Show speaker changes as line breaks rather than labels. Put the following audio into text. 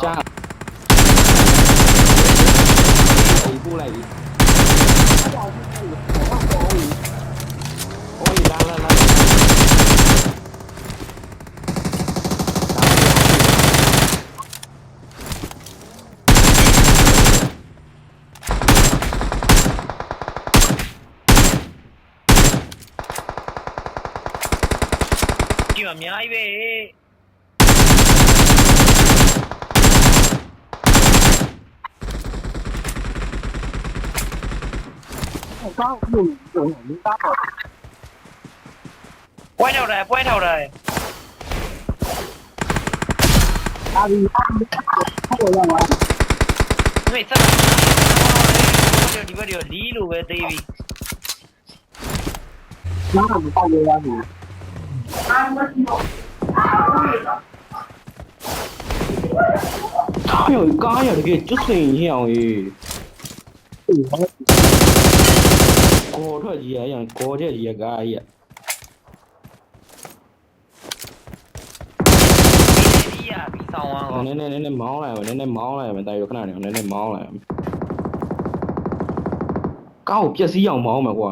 ကြားပို့လိုက်ပြီโอ้ยလာ
ဒီမှာအများကြီးပဲ
高有没打到？
ပွဲထောက်တယ်ပွဲထောက်တယ်
阿里太有样了，
မိတ်ဆက်ဒီဘက်ဒီလီလိုပဲသေးပြီ
哪有大有样呢？
ကားရတကယ်ကျွတ်စင်ဟအောင်ကြီးကိုထွက်ကြီးရအောင်ကိုတဲ့ကြီးရကားကြီး
ဒီရပြီးဆောင်အောင်
နည်းမောင်းလိုက်မယ်နည်းမောင်းလိုက်မယ်တိုင်ရခဏနေနည်းမောင်းလိုက်မယ်ကားကိုပြက်စီးအောင်မောင်းမယ်ကွာ